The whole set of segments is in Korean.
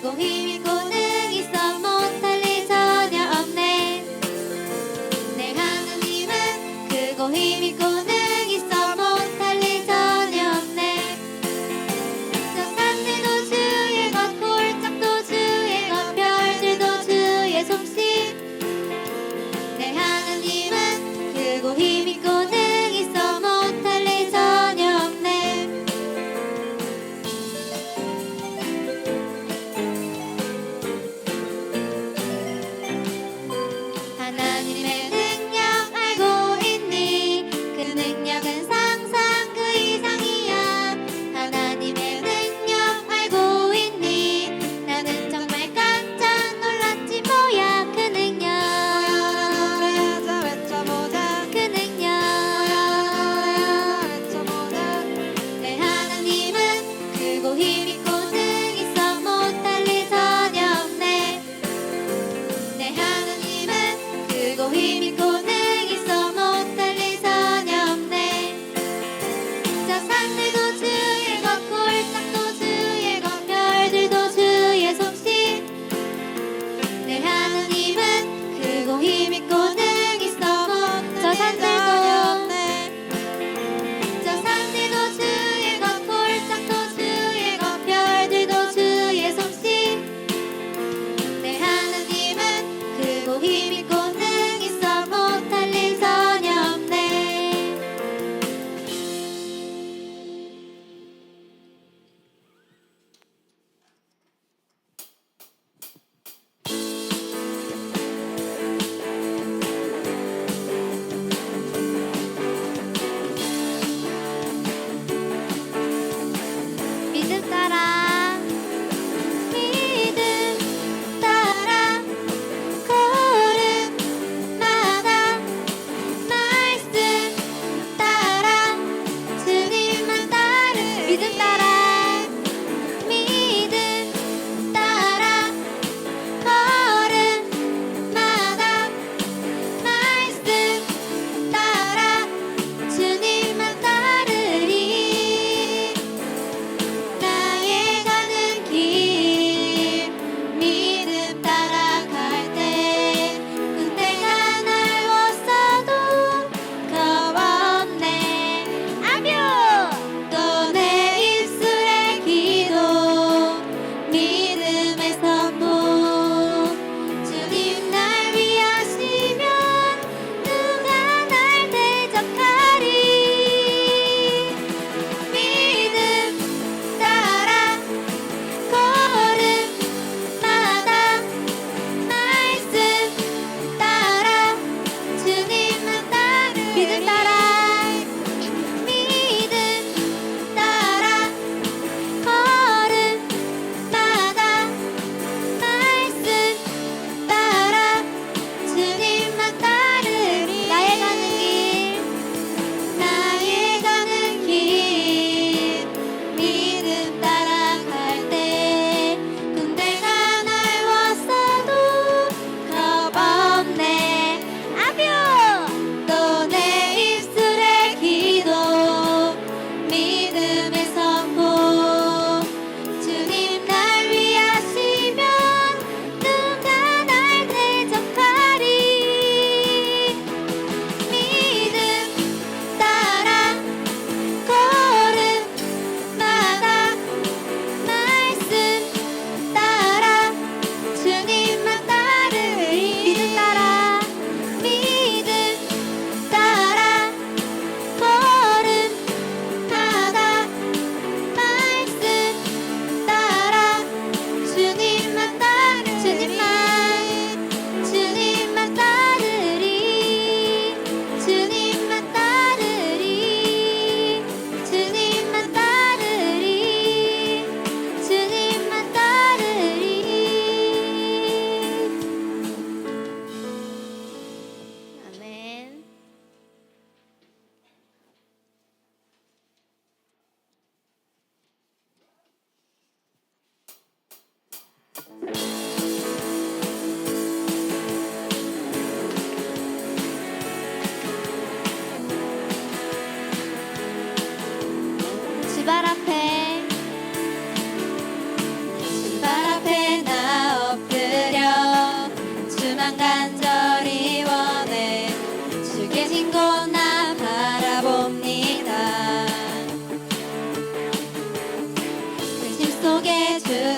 크고 힘 있고 능 있어 못할 일 전혀 없네. 내 하나님은 크고 힘 있고 능 있어 못할 일 전혀 없네. 저 산들도 주의 것, 골짜기도 주의 것, 별들도 주의 솜씨. 내 하나님은 크고 힘 있고 능 있어 못할 일 전혀 없네.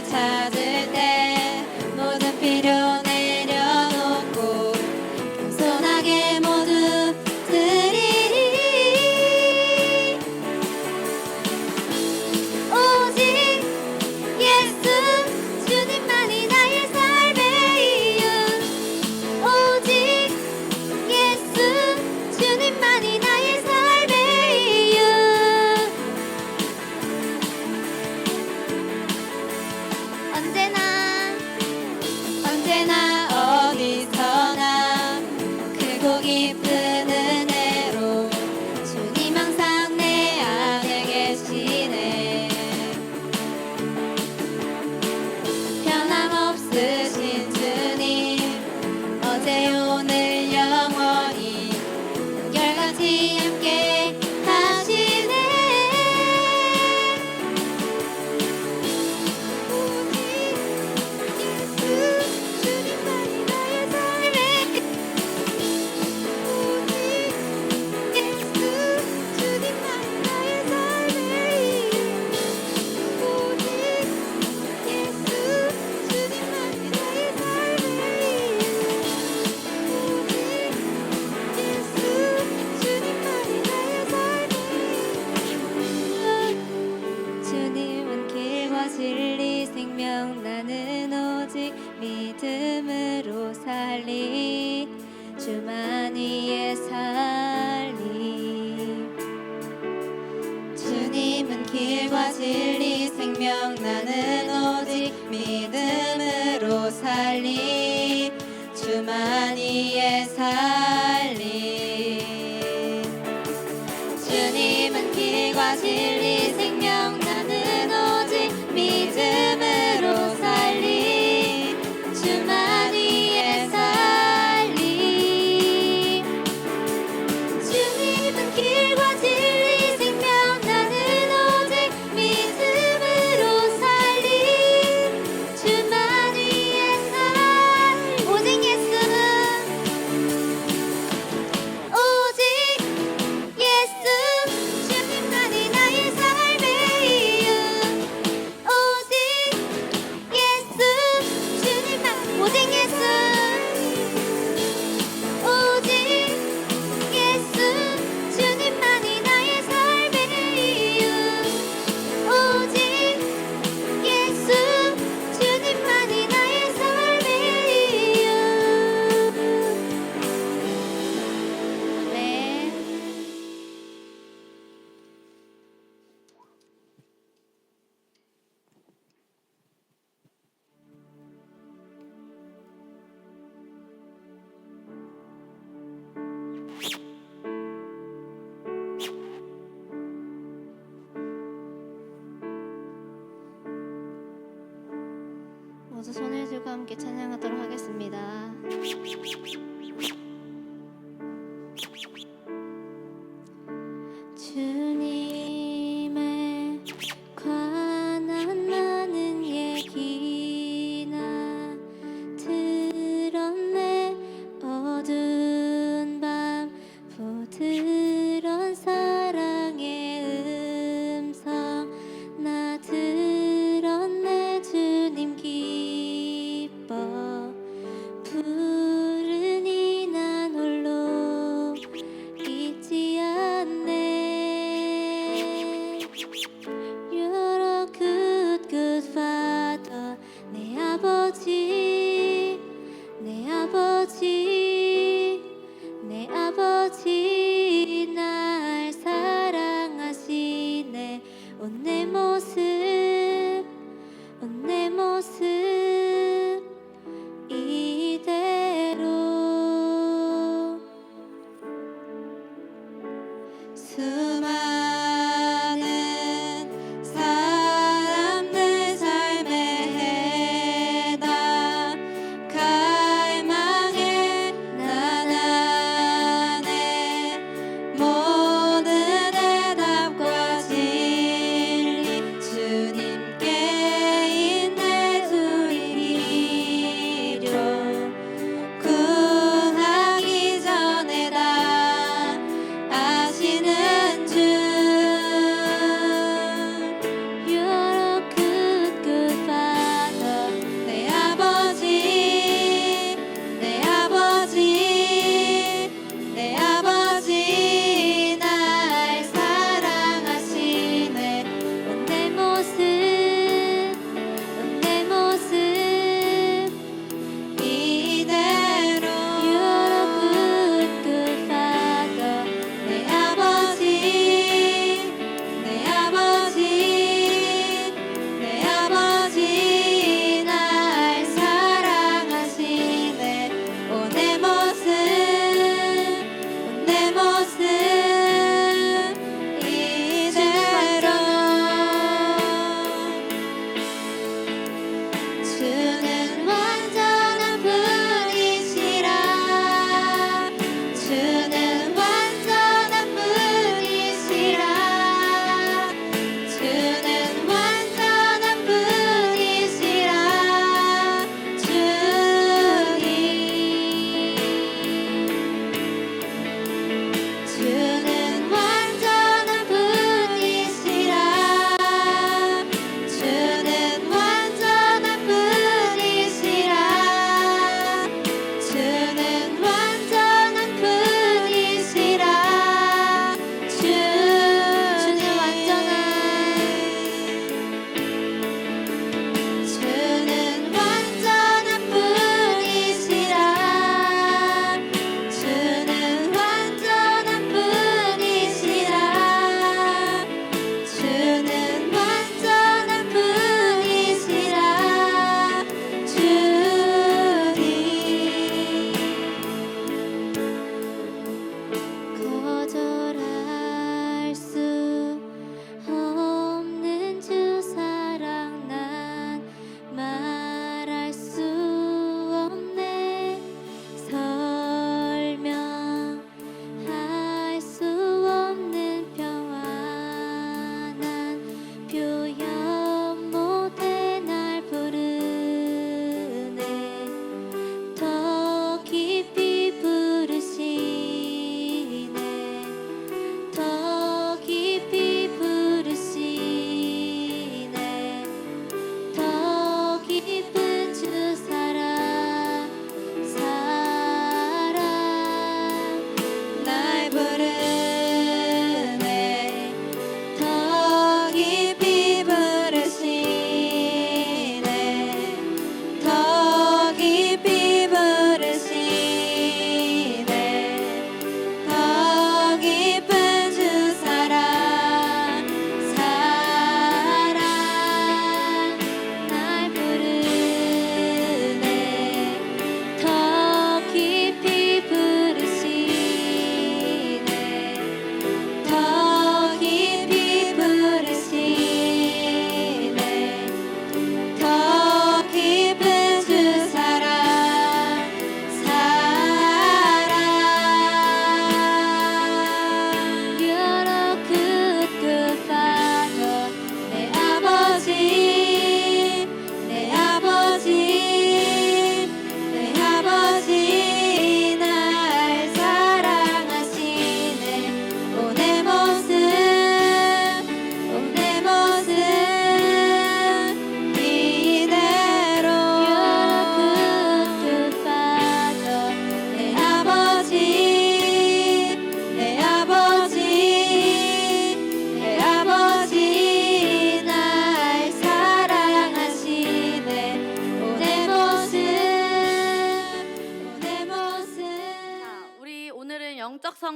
찾을 때 모든 필요 내려놓고 겸손하게 모두 드리리. 오직 예수 주님만이 나의 삶의 이유. 오직 예수 주님만이 나의 삶의 이유. 언제나 어디서나 크고 깊은 은혜로 주님 항상 내 안에 계시네. 변함없으신 주님 어제 오늘 영원히 한결같이 함께 하시네. 주님은 길과 진리 생명 나는 오직 믿음으로 살리 주만 위에 살리. 주님은 길과 진리 생명 나는 오직 믿음으로 살리 주만 위에 살리. 주님은 길과 진리 생명 나는 오직 믿음으로 살리 주만 위에 살리. 주님은 길과 진리 생명 나는 오직 믿음으로 살리 주만 위에 살리. 오직 예수 오직 예수 주님만이 나의 삶의 이유. 오직 예수 주님만. 오직 예수 오직 예수 주님만이 나의 삶의 이유. 오직 예수 주님만이 나의 삶의 이유. 아멘. 모두 손을 들고 함께 찬양하도록 하겠습니다. 주님에 관한 많은 얘기나 들었네. 어두운 밤 부드러운 사랑의 음성 나 들었네. 주님 기뻐 부르니 나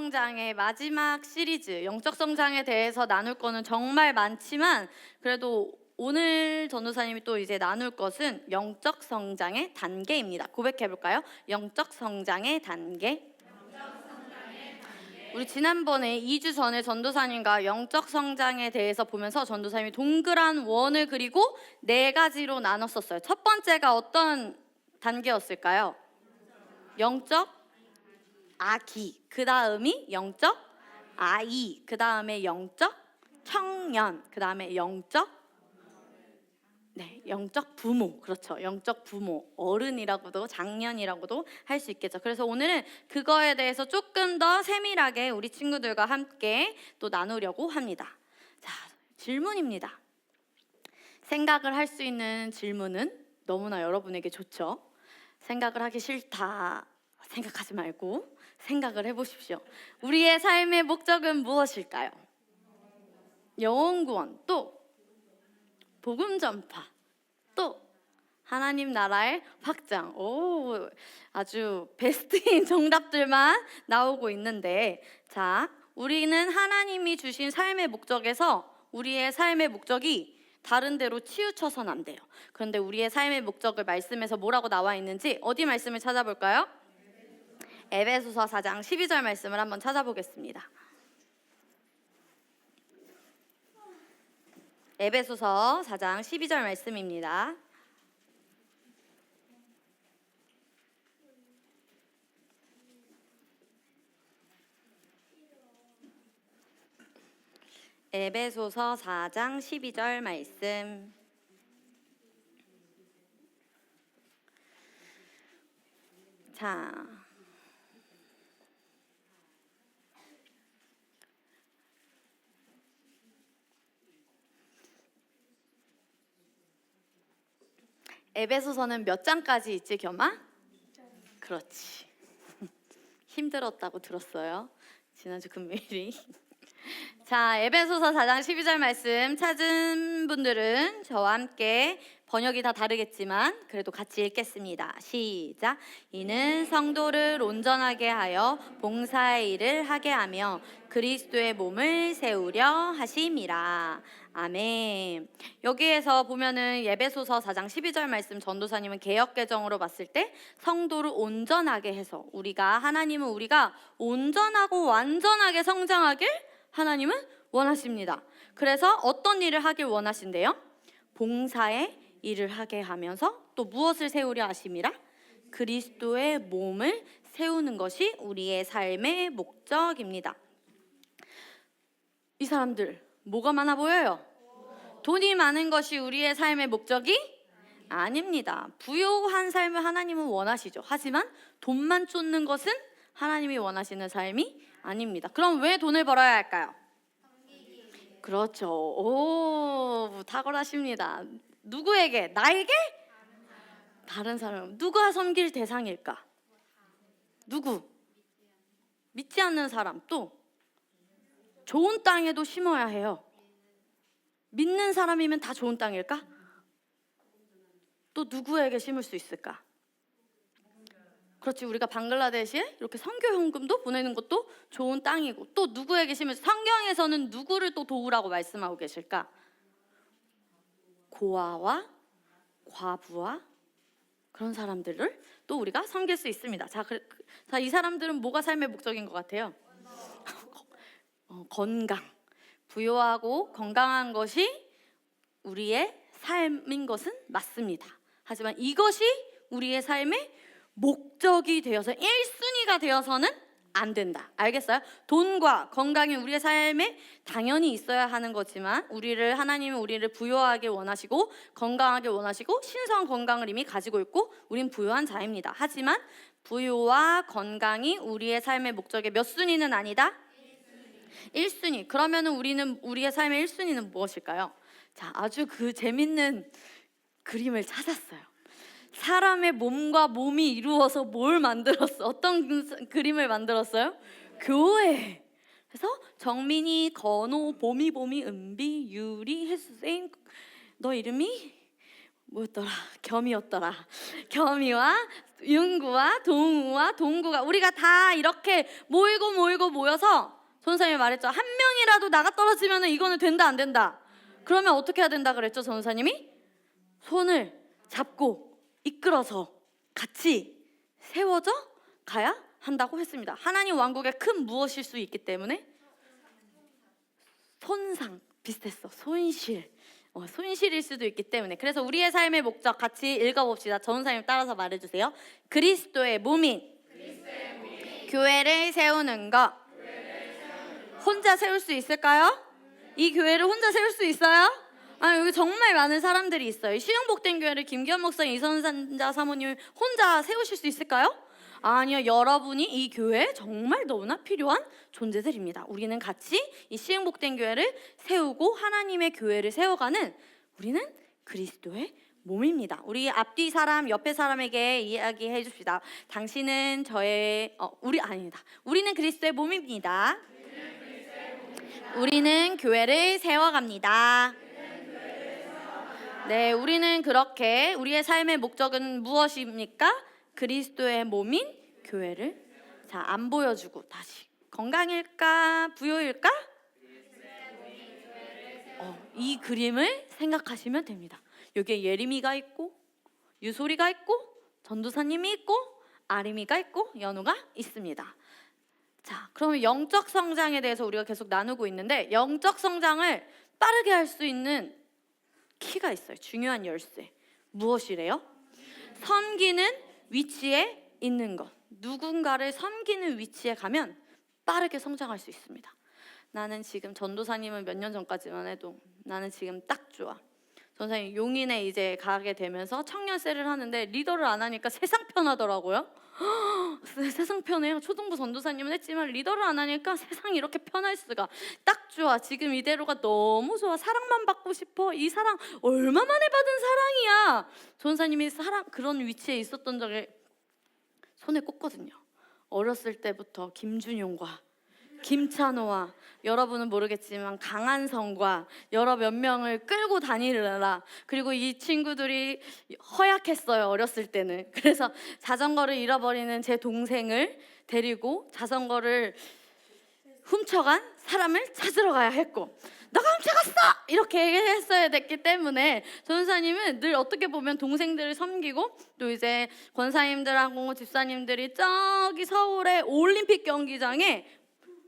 성장의 마지막 시리즈, 영적 성장에 대해서 나눌 거는 정말 많지만 그래도 오늘 전도사님이 또 이제 나눌 것은 영적 성장의 단계입니다. 고백해 볼까요? 영적 성장의 단계. 우리 지난번에 2주 전에 전도사님과 영적 성장에 대해서 보면서 전도사님이 동그란 원을 그리고 4가지로 나눴었어요. 첫 번째가 어떤 단계였을까요? 영적 아기, 그 다음이 영적 아이, 그 다음에 영적 청년, 그 다음에 영적 영적 부모. 그렇죠. 영적 부모, 어른이라고도 장년이라고도 할 수 있겠죠. 그래서 오늘은 그거에 대해서 조금 더 세밀하게 우리 친구들과 함께 또 나누려고 합니다. 자, 질문입니다. 생각을 할 수 있는 질문은 너무나 여러분에게 좋죠. 생각을 하기 싫다 생각하지 말고 생각을 해보십시오. 우리의 삶의 목적은 무엇일까요? 영혼 구원, 또 복음 전파, 또 하나님 나라의 확장. 오, 아주 베스트인 정답들만 나오고 있는데, 자, 우리는 하나님이 주신 삶의 목적에서 우리의 삶의 목적이 다른 데로 치우쳐서는 안 돼요. 그런데 우리의 삶의 목적을 말씀에서 뭐라고 나와 있는지 어디 말씀을 찾아볼까요? 에베소서 4장 12절 말씀을 한번 찾아보겠습니다. 에베소서 4장 12절 말씀입니다. 에베소서 4장 12절 말씀. 자, 에베소서는 몇 장까지 있지, 겸아? 그렇지. 힘들었다고 들었어요. 지난주 금요일이. 자, 에베소서 4장 12절 말씀 찾은 분들은 저와 함께 번역이 다 다르겠지만 그래도 같이 읽겠습니다. 시작. 이는 성도를 온전하게 하여 봉사의 일을 하게 하며 그리스도의 몸을 세우려 하심이라. 아멘. 여기에서 보면은 에베소서 4장 12절 말씀, 전도사님은 개역개정으로 봤을 때 성도를 온전하게 해서 우리가 온전하고 완전하게 성장하길 하나님은 원하십니다. 그래서 어떤 일을 하길 원하신대요? 봉사의 일을 하게 하면서 또 무엇을 세우려 하심이라? 그리스도의 몸을 세우는 것이 우리의 삶의 목적입니다. 이 사람들 뭐가 많아 보여요? 돈이 많은 것이 우리의 삶의 목적이 아닙니다. 부유한 삶을 하나님은 원하시죠. 하지만 돈만 쫓는 것은 하나님이 원하시는 삶이 아닙니다. 그럼 왜 돈을 벌어야 할까요? 그렇죠. 오, 탁월하십니다. 누구에게? 나에게? 다른 사람. 누가 섬길 대상일까? 누구? 믿지 않는 사람. 또 좋은 땅에도 심어야 해요. 믿는 사람이면 다 좋은 땅일까? 또 누구에게 심을 수 있을까? 그렇지, 우리가 방글라데시에 이렇게 선교 헌금도 보내는 것도 좋은 땅이고, 또 누구에게 심을, 성경에서는 누구를 또 도우라고 말씀하고 계실까? 고아와 과부와 그런 사람들을 또 우리가 섬길 수 있습니다. 자, 이 사람들은 뭐가 삶의 목적인 것 같아요? 건강, 부유하고 건강한 것이 우리의 삶인 것은 맞습니다. 하지만 이것이 우리의 삶의 목적이 되어서 1순위가 되어서는 안 된다. 알겠어요? 돈과 건강이 우리의 삶에 당연히 있어야 하는 거지만 하나님은 우리를 부유하게 원하시고 건강하게 원하시고 신성 건강을 이미 가지고 있고 우린 부유한 자입니다. 하지만 부유와 건강이 우리의 삶의 목적의 몇 순위는 아니다? 1순위. 그러면은 우리의 삶의 1순위는 무엇일까요? 자, 아주 그 재밌는 그림을 찾았어요. 사람의 몸과 몸이 이루어서 뭘 만들었어? 어떤 그림을 만들었어요? 교회. 그래서 정민이, 건호, 봄이, 은비, 유리, 혜수생, 너 이름이 뭐였더라? 겸이었더라. 겸이와 윤구와 동우와 동구가 우리가 다 이렇게 모여서 전사님이 말했죠. 한 명이라도 나가 떨어지면 이거는 된다 안 된다. 그러면 어떻게 해야 된다 그랬죠 전사님이? 손을 잡고 이끌어서 같이 세워져 가야 한다고 했습니다. 하나님 왕국의 큰 무엇일 수 있기 때문에 손상 비슷했어. 손실일 수도 있기 때문에. 그래서 우리의 삶의 목적 같이 읽어봅시다. 전사님 따라서 말해주세요. 그리스도의 몸인 교회를 세우는 것. 혼자 세울 수 있을까요? 이 교회를 혼자 세울 수 있어요? 여기 정말 많은 사람들이 있어요. 시흥복된 교회를 김기현 목사님, 이선자 사모님 혼자 세우실 수 있을까요? 아니요. 여러분이 이 교회에 정말 너무나 필요한 존재들입니다. 우리는 같이 이 시흥복된 교회를 세우고 하나님의 교회를 세워가는 우리는 그리스도의 몸입니다. 우리 앞뒤 사람, 옆에 사람에게 이야기해 줍시다. 당신은 우리는 그리스도의 몸입니다. 우리는 교회를 세워갑니다. 네, 우리는 그렇게 우리의 삶의 목적은 무엇입니까? 그리스도의 몸인 교회를 안 보여주고 다시 건강일까? 부요일까? 이 그림을 생각하시면 됩니다. 여기에 예림이가 있고 유솔이가 있고 전도사님이 있고 아림이가 있고 연우가 있습니다. 자, 그러면 영적 성장에 대해서 우리가 계속 나누고 있는데 영적 성장을 빠르게 할 수 있는 키가 있어요. 중요한 열쇠. 무엇이래요? 섬기는 위치에 있는 것. 누군가를 섬기는 위치에 가면 빠르게 성장할 수 있습니다. 나는 지금 전도사님은 몇 년 전까지만 해도 나는 지금 딱 좋아. 전도사님 용인에 이제 가게 되면서 청년세를 하는데 리더를 안 하니까 세상 편하더라고요. 세상 편해요. 초등부 전도사님은 했지만 리더를 안 하니까 세상이 이렇게 편할 수가. 딱 좋아. 지금 이대로가 너무 좋아. 사랑만 받고 싶어. 이 사랑 얼마 만에 받은 사랑이야. 전도사님이 그런 위치에 있었던 적에 손에 꼽거든요. 어렸을 때부터 김준용과 김찬호와 여러분은 모르겠지만 강한성과 여러 몇 명을 끌고 다니느라, 그리고 이 친구들이 허약했어요. 어렸을 때는. 그래서 자전거를 잃어버리는 제 동생을 데리고 자전거를 훔쳐간 사람을 찾으러 가야 했고, 너가 훔쳐갔어! 이렇게 했어야 됐기 때문에 전사님은 늘 어떻게 보면 동생들을 섬기고, 또 이제 권사님들하고 집사님들이 저기 서울의 올림픽 경기장에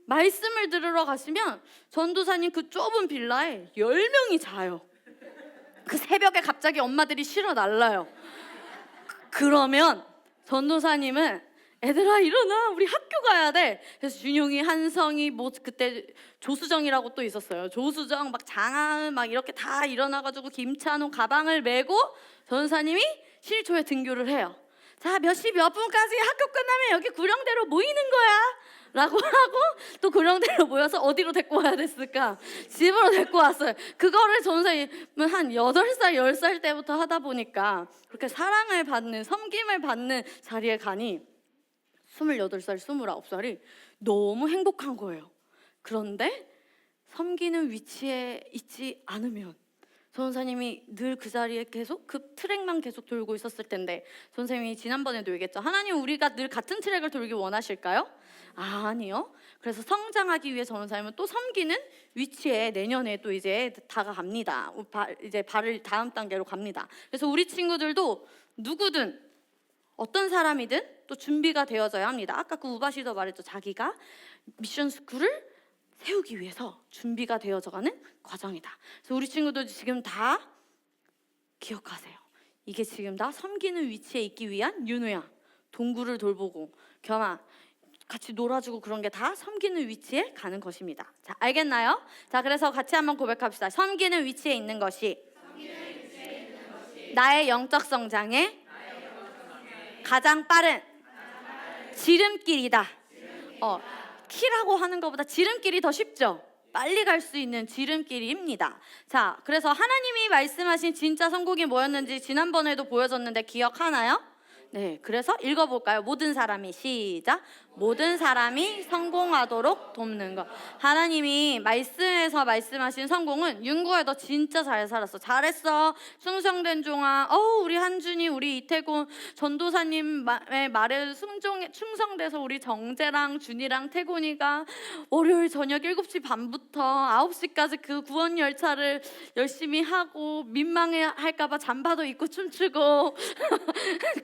말씀을 들으러 가시면 전도사님 그 좁은 빌라에 10명이 자요. 그 새벽에 갑자기 엄마들이 실어 날라요. 그러면 전도사님은 애들아 일어나, 우리 학교 가야 돼. 그래서 준용이, 한성이, 그때 조수정이라고 또 있었어요. 조수정, 장하은 이렇게 다 일어나가지고 김찬호 가방을 메고 전도사님이 실초에 등교를 해요. 자, 몇 시 몇 분까지 학교 끝나면 여기 구령대로 모이는 거야 라고 하고, 또 구령대로 모여서 어디로 데리고 와야 됐을까? 집으로 데리고 왔어요. 그거를 전도사님은 한 8살, 10살 때부터 하다 보니까 그렇게 사랑을 받는, 섬김을 받는 자리에 가니 28살, 29살이 너무 행복한 거예요. 그런데 섬기는 위치에 있지 않으면 전사님이 늘 그 자리에 계속 그 트랙만 계속 돌고 있었을 텐데, 선생님이 지난번에도 얘기했죠. 하나님 우리가 늘 같은 트랙을 돌기 원하실까요? 아니요. 그래서 성장하기 위해 전사님은 또 섬기는 위치에 내년에 또 이제 다가갑니다. 이제 발을 다음 단계로 갑니다. 그래서 우리 친구들도 누구든 어떤 사람이든 또 준비가 되어져야 합니다. 아까 그 우바시도 말했죠. 자기가 미션 스쿨을 세우기 위해서 준비가 되어져가는 과정이다. 그래서 우리 친구들 지금 다 기억하세요. 이게 지금 다 섬기는 위치에 있기 위한 윤우야, 동구를 돌보고 겸아 같이 놀아주고, 그런 게 다 섬기는 위치에 가는 것입니다. 자, 알겠나요? 자, 그래서 같이 한번 고백합시다. 섬기는 위치에 있는 것이 나의 영적 성장에 가장 빠른 지름길이다. 키라고 하는 것보다 지름길이 더 쉽죠? 빨리 갈 수 있는 지름길입니다. 자, 그래서 하나님이 말씀하신 진짜 선곡이 뭐였는지 지난번에도 보여줬는데 기억하나요? 네, 그래서 읽어볼까요? 모든 사람이 시작. 모든 사람이 성공하도록 돕는 것. 하나님이 말씀에서 말씀하신 성공은 윤구야 너 진짜 잘 살았어. 잘했어. 충성된 종아. 우리 한준이 우리 이태곤 전도사님의 말에 충성돼서 우리 정재랑 준이랑 태곤이가 월요일 저녁 7시 반부터 9시까지 그 구원 열차를 열심히 하고 민망해 할까봐 잠바도 입고 춤추고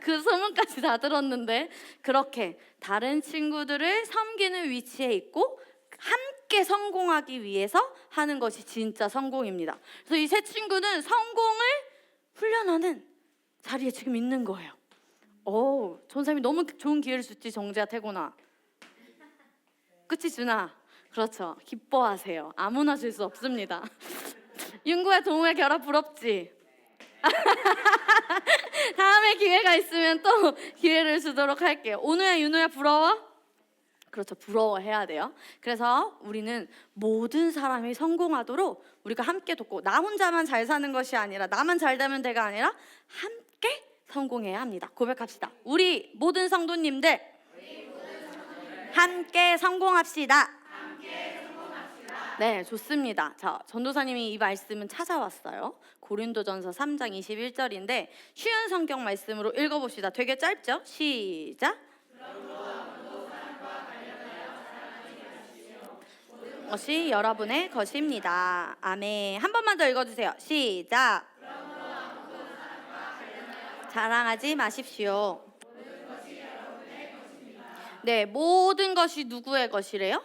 그 소문까지 다 들었는데 그렇게 다른 친구들을 섬기는 위치에 있고 함께 성공하기 위해서 하는 것이 진짜 성공입니다. 그래서 이 세 친구는 성공을 훈련하는 자리에 지금 있는 거예요. 전사님이 너무 좋은 기회를 줬지 정재야 태곤아. 그치 준아? 그렇죠. 기뻐하세요. 아무나 줄 수 없습니다. 윤구야 동우야 결합 부럽지? 다음에 기회가 있으면 또 기회를 주도록 할게요. 오누야 윤우야 부러워? 그렇죠. 부러워해야 돼요. 그래서 우리는 모든 사람이 성공하도록 우리가 함께 돕고 나 혼자만 잘 사는 것이 아니라 나만 잘 되면 돼가 아니라 함께 성공해야 합니다. 고백합시다. 우리 모든 성도님들 함께 성공합시다. 네, 좋습니다. 자, 전도사님이 이 말씀은 찾아왔어요. 고린도전서 3장 21절인데 쉬운 성경 말씀으로 읽어봅시다. 되게 짧죠? 시작. 것이 여러분의 것입니다. 아멘. 한 번만 더 읽어주세요. 시작. 자랑하지 마십시오. 네, 모든 것이 누구의 것이래요?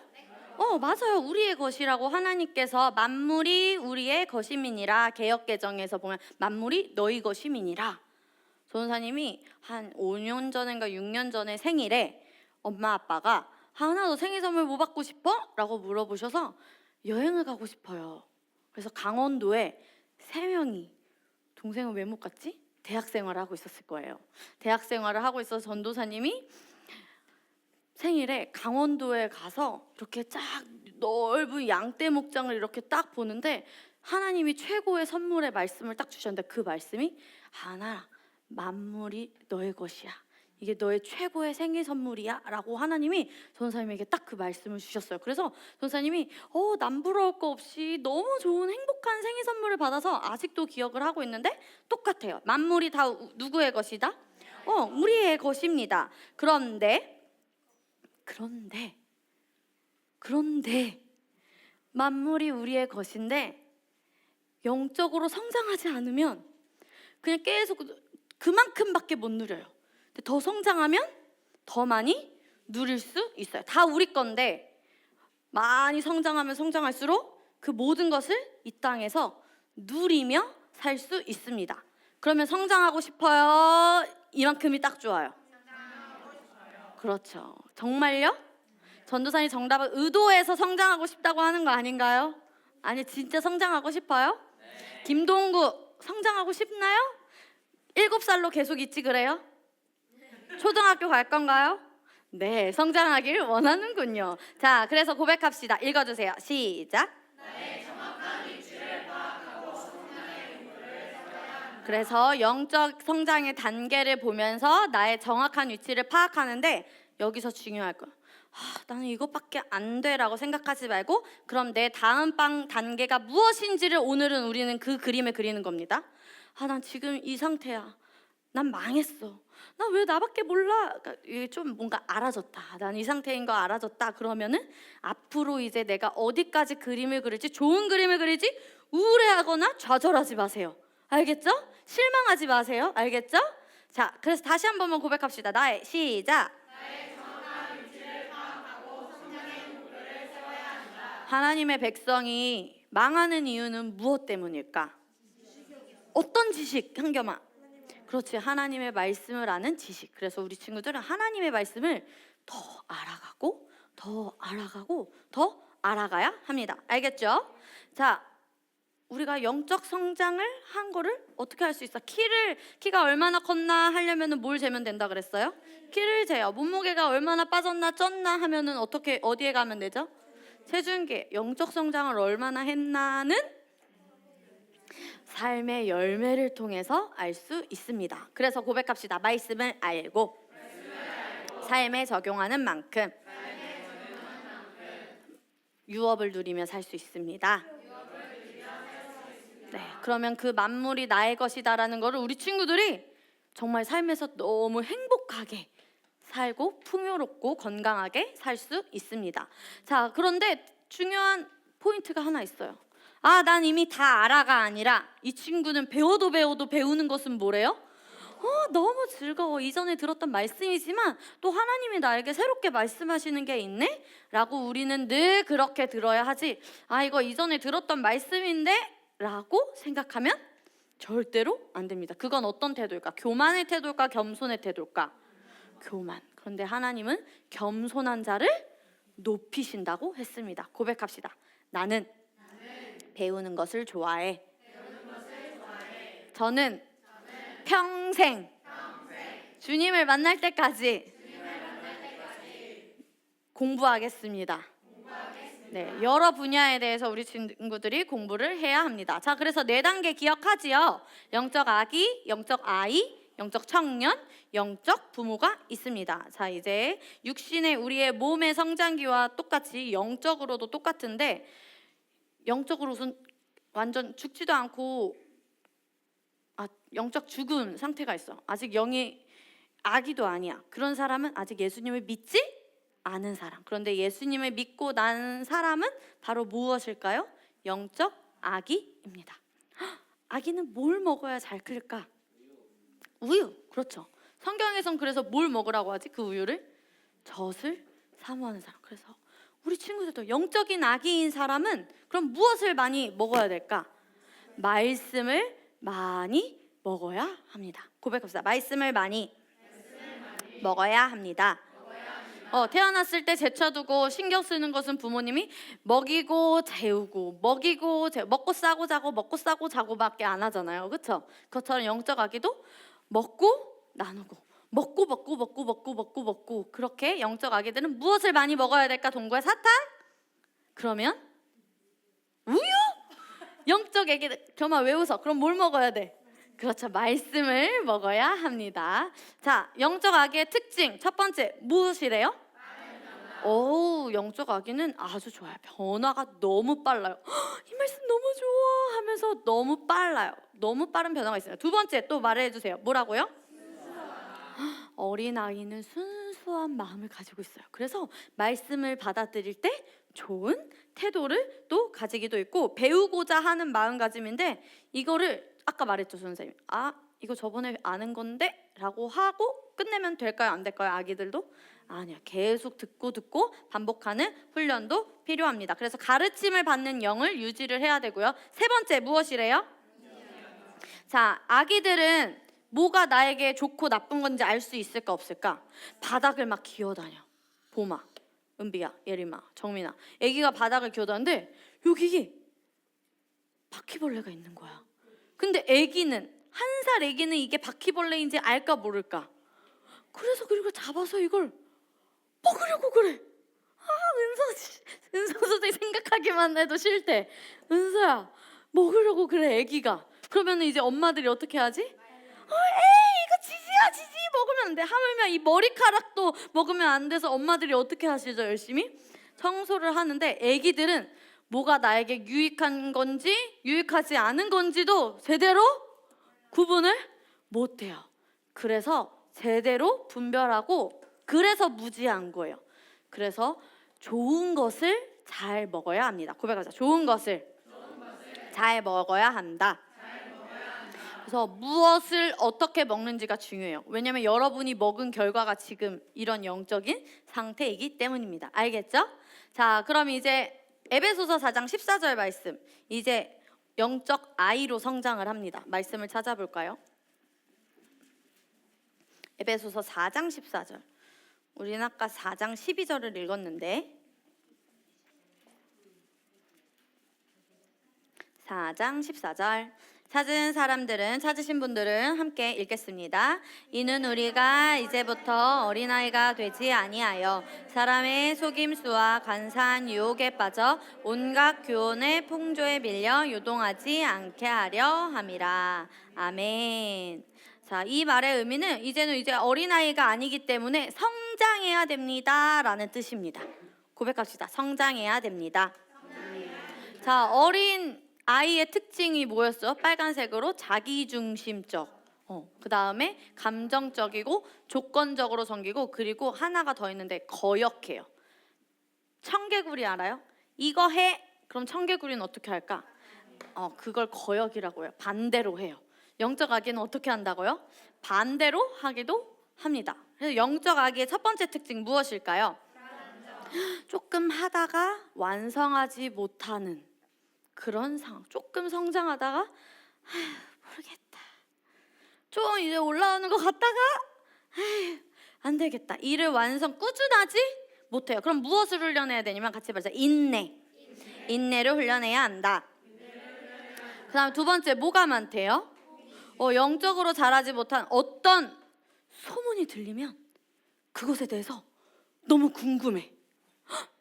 맞아요. 우리의 것이라고 하나님께서 만물이 우리의 것임이니라. 개역개정에서 보면 만물이 너희 것임이니라. 전사님이 한 5년 전인가 6년 전에 생일에 엄마 아빠가 하나 너 생일 선물 뭐 받고 싶어? 라고 물어보셔서 여행을 가고 싶어요. 그래서 강원도에 3명이 동생은 왜 못 갔지? 대학 생활을 하고 있었을 거예요. 대학 생활을 하고 있어서 전도사님이 생일에 강원도에 가서 이렇게 쫙 넓은 양떼 목장을 이렇게 딱 보는데 하나님이 최고의 선물의 말씀을 딱 주셨는데 그 말씀이 하나 만물이 너의 것이야. 이게 너의 최고의 생일 선물이야 라고 하나님이 전사님에게 딱 그 말씀을 주셨어요. 그래서 전사님이 남 부러울 거 없이 너무 좋은 행복한 생일 선물을 받아서 아직도 기억을 하고 있는데 똑같아요. 만물이 다 누구의 것이다? 우리의 것입니다. 그런데 만물이 우리의 것인데 영적으로 성장하지 않으면 그냥 계속 그만큼밖에 못 누려요. 근데 더 성장하면 더 많이 누릴 수 있어요. 다 우리 건데 많이 성장하면 성장할수록 그 모든 것을 이 땅에서 누리며 살 수 있습니다. 그러면 성장하고 싶어요? 이만큼이 딱 좋아요. 그렇죠. 정말요? 전도사님 정답은 의도해서 성장하고 싶다고 하는 거 아닌가요? 아니 진짜 성장하고 싶어요? 네. 김동구 성장하고 싶나요? 7살로 계속 있지 그래요? 초등학교 갈 건가요? 네, 성장하길 원하는군요. 자, 그래서 고백합시다. 읽어주세요. 시작. 그래서 영적 성장의 단계를 보면서 나의 정확한 위치를 파악하는데 여기서 중요할 거. 나는 이것밖에 안 돼라고 생각하지 말고 그럼 내 다음 단계가 무엇인지를 오늘은 우리는 그 그림을 그리는 겁니다. 난 지금 이 상태야. 난 망했어. 나 왜 나밖에 몰라? 그러니까 이게 좀 뭔가 알아졌다. 난 이 상태인 거 알아졌다. 그러면은 앞으로 이제 내가 어디까지 그림을 그릴지 좋은 그림을 그릴지 우울해하거나 좌절하지 마세요. 알겠죠? 실망하지 마세요. 알겠죠? 자, 그래서 다시 한 번만 고백합시다. 나의 시작. 하나님의 백성이 망하는 이유는 무엇 때문일까? 어떤 지식, 한겸아? 그렇지, 하나님의 말씀을 아는 지식. 그래서 우리 친구들은 하나님의 말씀을 더 알아가고 더 알아가고 더 알아가야 합니다. 알겠죠? 자, 우리가 영적 성장을 한 거를 어떻게 할 수 있어? 키가 얼마나 컸나 하려면은 뭘 재면 된다 그랬어요? 키를 재요. 몸무게가 얼마나 빠졌나 쪘나 하면은 어디에 가면 되죠? 체중계. 영적 성장을 얼마나 했나는 삶의 열매를 통해서 알 수 있습니다. 그래서 고백합시다. 말씀을 알고 삶에 적용하는 만큼 유업을 누리며 살 수 있습니다. 네, 그러면 그 만물이 나의 것이다라는 거를 우리 친구들이 정말 삶에서 너무 행복하게 살고 풍요롭고 건강하게 살 수 있습니다. 자, 그런데 중요한 포인트가 하나 있어요. 아, 난 이미 다 알아가 아니라 이 친구는 배워도 배우는 것은 뭐래요? 너무 즐거워. 이전에 들었던 말씀이지만 또 하나님이 나에게 새롭게 말씀하시는 게 있네? 라고 우리는 늘 그렇게 들어야 하지. 아, 이거 이전에 들었던 말씀인데? 라고 생각하면 절대로 안 됩니다. 그건 어떤 태도일까? 교만의 태도일까? 겸손의 태도일까? 교만. 그런데 하나님은 겸손한 자를 높이신다고 했습니다. 고백합시다. 나는 배우는 것을 좋아해. 저는 평생 주님을 만날 때까지 공부하겠습니다. 네, 여러 분야에 대해서 우리 친구들이 공부를 해야 합니다. 자, 그래서 4단계 기억하지요. 영적 아기, 영적 아이, 영적 청년, 영적 부모가 있습니다. 자, 이제 육신의 우리의 몸의 성장기와 똑같이 영적으로도 똑같은데 영적으로는 완전 죽지도 않고 영적 죽은 상태가 있어. 아직 영이 아기도 아니야. 그런 사람은 아직 예수님을 믿지 않은 사람. 그런데 예수님을 믿고 난 사람은 바로 무엇일까요? 영적 아기입니다. 아기는 뭘 먹어야 잘 클까? 우유. 그렇죠. 성경에선 그래서 뭘 먹으라고 하지? 그 우유를 젖을 사모하는 사람. 그래서 우리 친구들도 영적인 아기인 사람은 그럼 무엇을 많이 먹어야 될까? 말씀을 많이 먹어야 합니다. 고백합시다. 말씀을 많이 먹어야 합니다. 태어났을 때 제쳐두고 신경 쓰는 것은 부모님이 먹이고 재우고 먹고 싸고 자고 먹고 싸고 자고밖에 안 하잖아요. 그렇죠? 그것처럼 영적 아기도 먹고 나누고 먹고 그렇게 영적 아기들은 무엇을 많이 먹어야 될까? 동거의 사탕? 그러면 우유? 영적 아기들 정말 왜 웃어? 그럼 뭘 먹어야 돼? 그렇죠. 말씀을 먹어야 합니다. 자, 영적 아기의 특징 첫 번째 무엇이래요? 영적 아기는 아주 좋아요. 변화가 너무 빨라요. 이 말씀 너무 좋아 하면서 너무 빨라요. 너무 빠른 변화가 있어요. 두 번째 또 말해주세요. 뭐라고요? 어린아이는 순수한 마음을 가지고 있어요. 그래서 말씀을 받아들일 때 좋은 태도를 또 가지기도 있고 배우고자 하는 마음가짐인데 이거를 아까 말했죠, 선생님. 이거 저번에 아는 건데? 라고 하고 끝내면 될까요? 안 될까요? 아기들도? 아니야. 계속 듣고 반복하는 훈련도 필요합니다. 그래서 가르침을 받는 영을 유지를 해야 되고요. 세 번째 무엇이래요? 자, 아기들은 뭐가 나에게 좋고 나쁜 건지 알 수 있을까 없을까? 바닥을 막 기어다녀. 보마, 은비야, 예림아, 정민아. 아기가 바닥을 기어다니는데 여기 바퀴벌레가 있는 거야. 근데 아기는 한 살 아기는 이게 바퀴벌레인지 알까 모를까? 그래서 그리고 잡아서 이걸 먹으려고 그래. 은서 선생님 생각하기만 해도 싫대. 은서야 먹으려고 그래 아기가. 그러면 이제 엄마들이 어떻게 하지? 에이 이거 지지 먹으면 안 돼. 하물며 이 머리카락도 먹으면 안 돼서 엄마들이 어떻게 하시죠? 열심히 청소를 하는데 아기들은 뭐가 나에게 유익한 건지 유익하지 않은 건지도 제대로 구분을 못해요. 그래서 제대로 분별하고 그래서 무지한 거예요. 그래서 좋은 것을 잘 먹어야 합니다. 고백하자. 좋은 것을 잘 먹어야 한다. 그래서 무엇을 어떻게 먹는지가 중요해요. 왜냐하면 여러분이 먹은 결과가 지금 이런 영적인 상태이기 때문입니다. 알겠죠? 자, 그럼 이제 에베소서 4장 14절 말씀. 이제 영적 아이로 성장을 합니다. 말씀을 찾아볼까요? 에베소서 4장 14절. 우리는 아까 4장 12절을 읽었는데 4장 14절. 찾으신 분들은 함께 읽겠습니다. 이는 우리가 이제부터 어린아이가 되지 아니하여 사람의 속임수와 간사한 유혹에 빠져 온갖 교훈의 풍조에 밀려 요동하지 않게 하려 함이라. 아멘. 자, 이 말의 의미는 이제는 이제 어린아이가 아니기 때문에 성장해야 됩니다라는 뜻입니다. 고백합시다. 성장해야 됩니다. 자, 어린 아이의 특징이 뭐였어요? 빨간색으로 자기중심적. 그 다음에 감정적이고 조건적으로 섬기고, 그리고 하나가 더 있는데 거역해요. 청개구리 알아요? 이거 해. 그럼 청개구리는 어떻게 할까? 그걸 거역이라고 해요. 반대로 해요. 영적 아기는 어떻게 한다고요? 반대로 하기도 합니다. 그래서 영적 아기의 첫 번째 특징 무엇일까요? 조금 하다가 완성하지 못하는 그런 상황. 조금 성장하다가 모르겠다. 좀 이제 올라오는 것 같다가 안 되겠다. 일을 꾸준하지 못해요. 그럼 무엇을 훈련해야 되냐면 같이 말자. 인내를 훈련해야 한다. 그 다음 두 번째 뭐가 많대요? 영적으로 자라지 못한 어떤 소문이 들리면 그것에 대해서 너무 궁금해.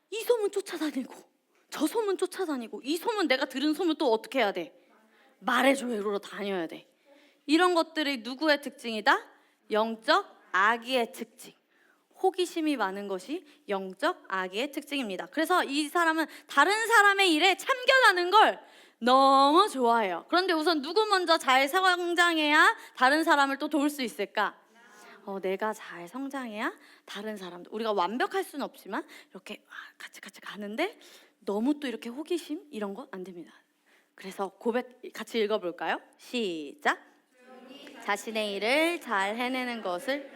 이 소문 쫓아다니고 저 소문 쫓아다니고 이 소문 내가 들은 소문 또 어떻게 해야 돼? 말해줘요로 다녀야 돼. 이런 것들이 누구의 특징이다? 영적 아기의 특징. 호기심이 많은 것이 영적 아기의 특징입니다. 그래서 이 사람은 다른 사람의 일에 참견하는 걸 너무 좋아해요. 그런데 우선 누구 먼저 잘 성장해야 다른 사람을 또 도울 수 있을까? 내가 잘 성장해야 다른 사람도. 우리가 완벽할 수는 없지만 이렇게 같이 가는데 너무 또 이렇게 호기심 이런 거 안 됩니다. 그래서 고백 같이 읽어볼까요? 시작. 자신의 일을 잘 해내는 것을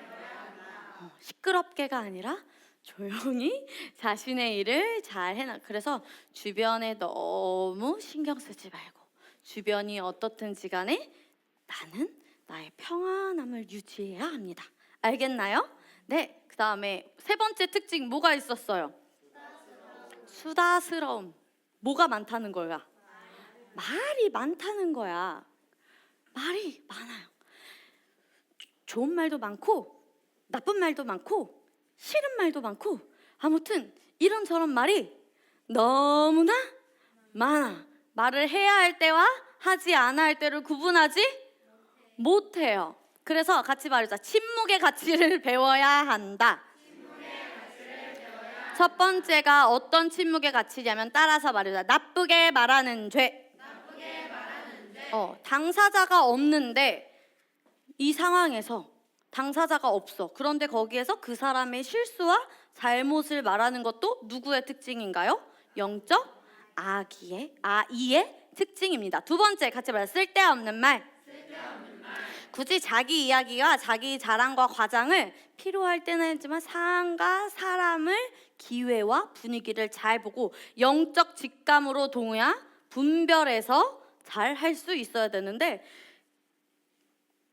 시끄럽게가 아니라 조용히 자신의 일을 잘 해나. 그래서 주변에 너무 신경 쓰지 말고 주변이 어떻든지 간에 나는 나의 평안함을 유지해야 합니다. 알겠나요? 네. 그 다음에 세 번째 특징 뭐가 있었어요? 수다스러움. 뭐가 많다는 거야? 말이 많다는 거야. 말이 많아요. 좋은 말도 많고 나쁜 말도 많고 싫은 말도 많고, 아무튼 이런저런 말이 너무나 많아. 말을 해야 할 때와 하지 않아야 할 때를 구분하지 못해요. 그래서 같이 말하자. 침묵의 가치를 배워야 한다. 첫 번째가 어떤 침묵의 가치냐면 따라서 말하자. 나쁘게 말하는 죄. 당사자가 없는데 이 상황에서 당사자가 없어. 그런데 거기에서 그 사람의 실수와 잘못을 말하는 것도 누구의 특징인가요? 영적 아이의 특징입니다. 두 번째 같이 말해요. 쓸데없는 말. 굳이 자기 이야기와 자기 자랑과 과장을 필요할 때는 하지만 상황과 사람을, 기회와 분위기를 잘 보고 영적 직감으로 분별해서 잘 할 수 있어야 되는데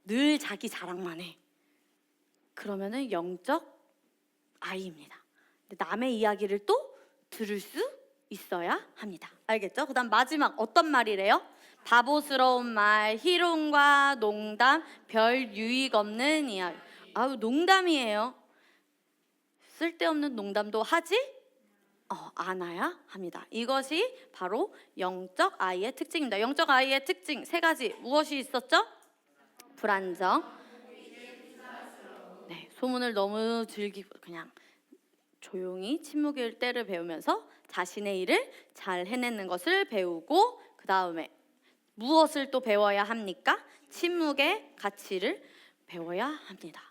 늘 자기 자랑만 해. 그러면은 영적 아이입니다. 남의 이야기를 또 들을 수 있어야 합니다. 알겠죠? 그 다음 마지막 어떤 말이래요? 바보스러운 말, 희롱과 농담, 별 유익 없는 이야기. 농담이에요. 쓸데없는 농담도 하지 않아야 합니다. 이것이 바로 영적 아이의 특징입니다. 영적 아이의 특징 세 가지 무엇이 있었죠? 불안정. 네, 소문을 너무 즐기고 그냥 조용히 침묵일 때를 배우면서 자신의 일을 잘 해내는 것을 배우고, 그 다음에 무엇을 또 배워야 합니까? 침묵의 가치를 배워야 합니다.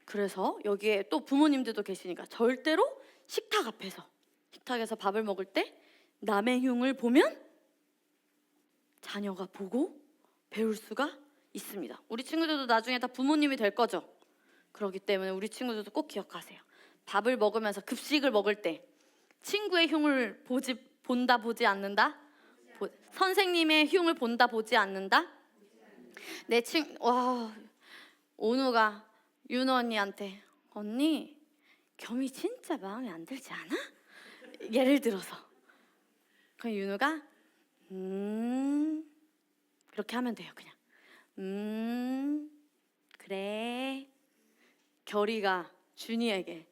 그래서 여기에 또 부모님들도 계시니까 절대로 식탁에서 밥을 먹을 때 남의 흉을 보면 자녀가 보고 배울 수가 있습니다. 우리 친구들도 나중에 다 부모님이 될 거죠. 그렇기 때문에 우리 친구들도 꼭 기억하세요. 밥을 먹으면서 급식을 먹을 때 친구의 흉을 보지 않는다? 선생님의 흉을 보지 않는다? 온우가 윤우 언니한테 언니 겸이 진짜 마음에 안 들지 않아? 예를 들어서 그럼 윤우가 그렇게 하면 돼요. 그냥 그래. 결이가 준이에게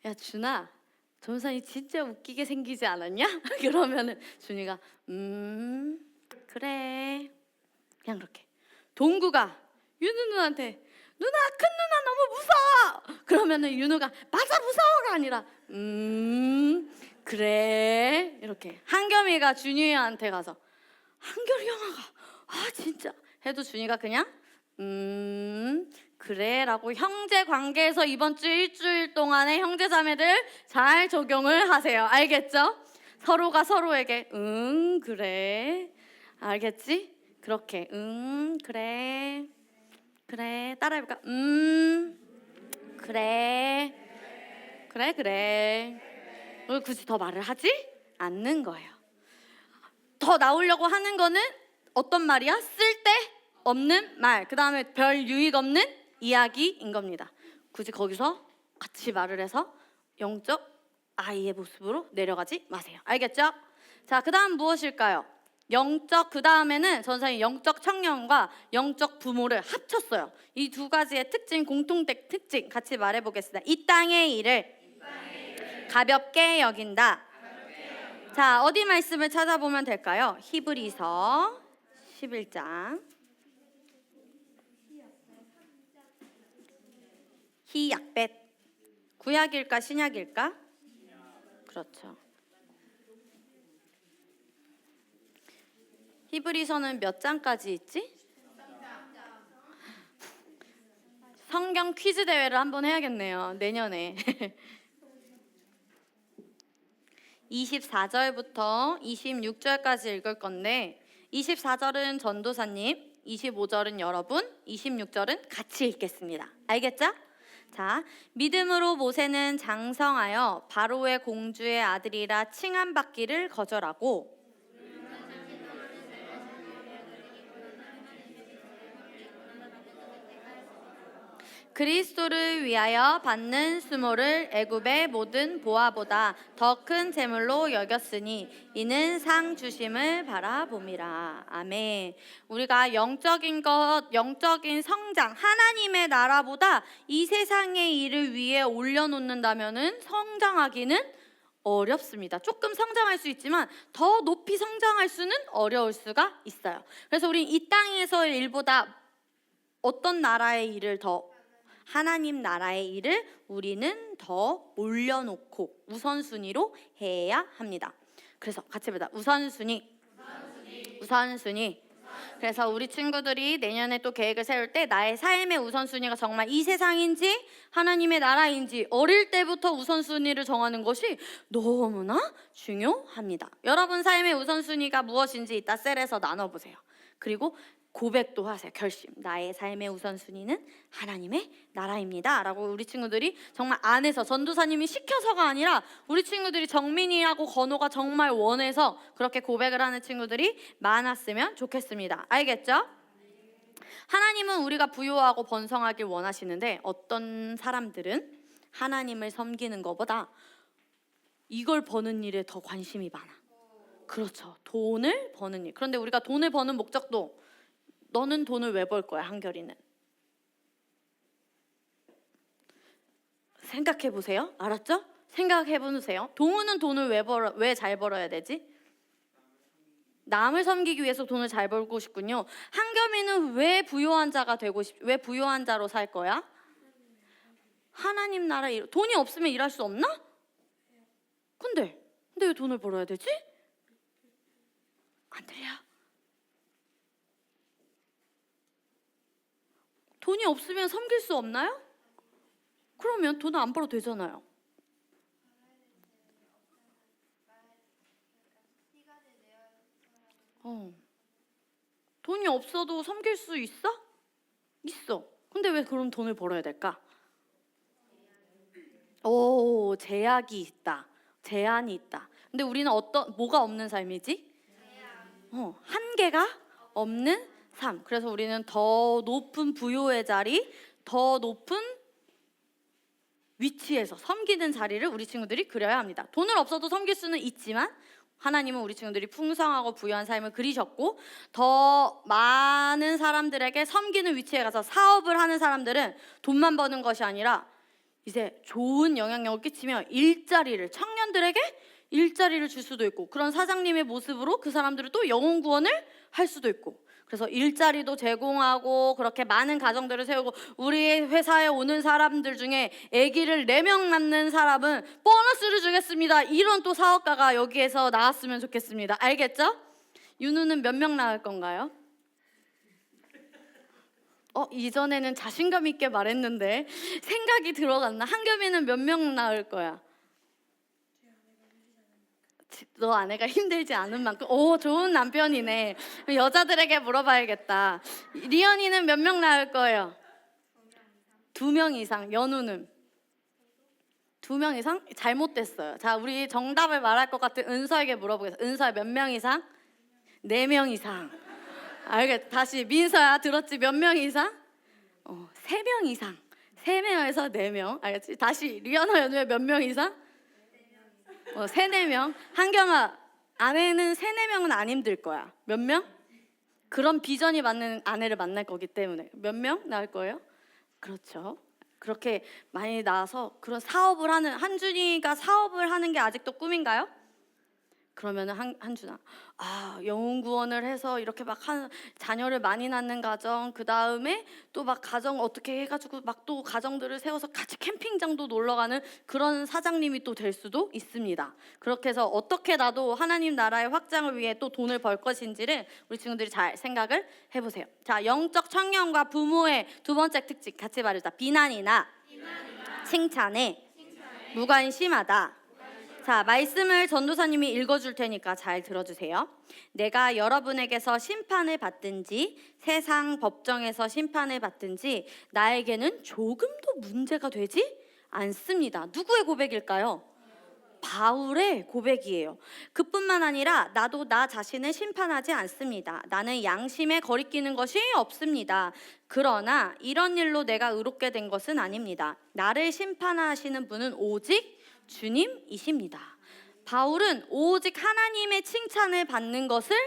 야 준아 전산이 진짜 웃기게 생기지 않았냐? 그러면은 준이가 그래. 그냥 그렇게. 동구가 윤우 누나한테 누나, 큰 누나 너무 무서워. 그러면은 윤우가 맞아, 무서워가 아니라 그래. 이렇게 한겸이가 준이한테 가서 한결이 형아가 진짜 해도 준이가 그냥 그래 라고 형제 관계에서 이번 주 일주일 동안에 형제자매들 잘 적용을 하세요. 알겠죠? 서로가 서로에게 그래 알겠지? 그렇게 그래 그래 따라해볼까? 그래 우리 굳이 더 말을 하지 않는 거예요. 더 나오려고 하는 거는 어떤 말이야? 쓸데없는 말, 그 다음에 별 유익 없는 이야기인 겁니다. 굳이 거기서 같이 말을 해서 영적 아이의 모습으로 내려가지 마세요. 알겠죠? 자, 그 다음 무엇일까요? 영적, 그 다음에는 전사님 영적 청년과 영적 부모를 합쳤어요. 이 두 가지의 특징, 공통된 특징 같이 말해보겠습니다. 이 땅의 일을 가볍게 여긴다. 자, 어디 말씀을 찾아보면 될까요? 히브리서 11장. 히약벳. 구약일까 신약일까? 그렇죠. 히브리서는 몇 장까지 있지? 성경 퀴즈 대회를 한번 해야겠네요. 내년에. 24절부터 26절까지 읽을 건데 24절은 전도사님, 25절은 여러분, 26절은 같이 읽겠습니다. 알겠죠? 자, 믿음으로 모세는 장성하여 바로의 공주의 아들이라 칭함받기를 거절하고 그리스도를 위하여 받는 수모를 애굽의 모든 보화보다 더 큰 재물로 여겼으니 이는 상 주심을 바라봄이라. 아멘. 우리가 영적인 것, 영적인 성장, 하나님의 나라보다 이 세상의 일을 위해 올려놓는다면은 성장하기는 어렵습니다. 조금 성장할 수 있지만 더 높이 성장할 수는 어려울 수가 있어요. 그래서 우리 이 땅에서의 일보다 어떤 나라의 일을 더 하나님 나라의 일을 우리는 더 올려놓고 우선순위로 해야 합니다. 그래서 같이 보자. 우선순위. 그래서 우리 친구들이 내년에 또 계획을 세울 때 나의 삶의 우선순위가 정말 이 세상인지 하나님의 나라인지 어릴 때부터 우선순위를 정하는 것이 너무나 중요합니다. 여러분 삶의 우선순위가 무엇인지 이따 셀에서 나눠보세요. 그리고 고백도 하세요. 결심. 나의 삶의 우선순위는 하나님의 나라입니다 라고 우리 친구들이 정말 안에서 전도사님이 시켜서가 아니라 우리 친구들이 정민이하고 건호가 정말 원해서 그렇게 고백을 하는 친구들이 많았으면 좋겠습니다. 알겠죠? 하나님은 우리가 부유하고 번성하길 원하시는데 어떤 사람들은 하나님을 섬기는 것보다 이걸 버는 일에 더 관심이 많아. 그렇죠. 돈을 버는 일. 그런데 우리가 돈을 버는 목적도 너는 돈을 왜 벌 거야, 한결이는? 생각해 보세요. 알았죠? 생각해 보세요. 동우는 돈을 왜 잘 벌어야 되지? 남을 섬기기 위해서 돈을 잘 벌고 싶군요. 한겸이는 왜 부유한 자가 왜 부유한 자로 살 거야? 하나님 나라 돈이 없으면 일할 수 없나? 근데 왜 돈을 벌어야 되지? 안 들려? 돈이 없으면 섬길 수 없나요? 그러면 돈을 안 벌어도 되잖아요. 돈이 없어도 섬길 수 있어? 있어. 근데 왜 그럼 돈을 벌어야 될까? 제약이 있다. 제한이 있다. 근데 우리는 뭐가 없는 삶이지? 한계가 없는 삶. 그래서 우리는 더 높은 부요의 자리, 더 높은 위치에서 섬기는 자리를 우리 친구들이 그려야 합니다. 돈을 없어도 섬길 수는 있지만 하나님은 우리 친구들이 풍성하고 부유한 삶을 그리셨고 더 많은 사람들에게 섬기는 위치에 가서 사업을 하는 사람들은 돈만 버는 것이 아니라 이제 좋은 영향력을 끼치며 청년들에게 일자리를 줄 수도 있고 그런 사장님의 모습으로 그 사람들을 또 영혼 구원을 할 수도 있고 그래서 일자리도 제공하고 그렇게 많은 가정들을 세우고 우리 회사에 오는 사람들 중에 아기를 4명 낳는 사람은 보너스를 주겠습니다. 이런 또 사업가가 여기에서 나왔으면 좋겠습니다. 알겠죠? 윤우는 몇 명 낳을 건가요? 이전에는 자신감 있게 말했는데 생각이 들어갔나? 한겸이는 몇 명 낳을 거야? 너 아내가 힘들지 않은 만큼. 오, 좋은 남편이네. 여자들에게 물어봐야겠다. 리언이는 몇 명 낳을 거예요? 2명 이상. 연우는? 2명 이상? 잘못됐어요. 자, 우리 정답을 말할 것 같은 은서에게 물어보겠습니다. 은서야, 몇 명 이상? 4명 이상. 알겠다. 다시 민서야, 들었지? 몇 명 이상? 3명 이상. 3명에서 4명. 알겠지? 다시 리언아, 연우야, 몇 명 이상? 3, 4명. 한겸아, 아내는 3, 4명은 안 힘들 거야. 몇 명? 그런 비전이 맞는 아내를 만날 거기 때문에. 몇 명 낳을 거예요? 그렇죠. 그렇게 많이 낳아서 그런 사업을 하는, 한준이가 사업을 하는 게 아직도 꿈인가요? 그러면은 한준아, 영혼 구원을 해서 이렇게 막 자녀를 많이 낳는 가정, 그 다음에 또 막 가정 어떻게 해가지고 막 또 가정들을 세워서 같이 캠핑장도 놀러 가는 그런 사장님이 또 될 수도 있습니다. 그렇게 해서 어떻게 나도 하나님 나라의 확장을 위해 또 돈을 벌 것인지를 우리 친구들이 잘 생각을 해보세요. 자, 영적 청년과 부모의 2번째 특징 같이 말해자. 비난이나 칭찬에 무관심하다. 자, 말씀을 전도사님이 읽어줄 테니까 잘 들어주세요. 내가 여러분에게서 심판을 받든지 세상 법정에서 심판을 받든지 나에게는 조금도 문제가 되지 않습니다. 누구의 고백일까요? 바울의 고백이에요. 그뿐만 아니라 나도 나 자신을 심판하지 않습니다. 나는 양심에 거리끼는 것이 없습니다. 그러나 이런 일로 내가 의롭게 된 것은 아닙니다. 나를 심판하시는 분은 오직 주님이십니다. 바울은 오직 하나님의 칭찬을 받는 것을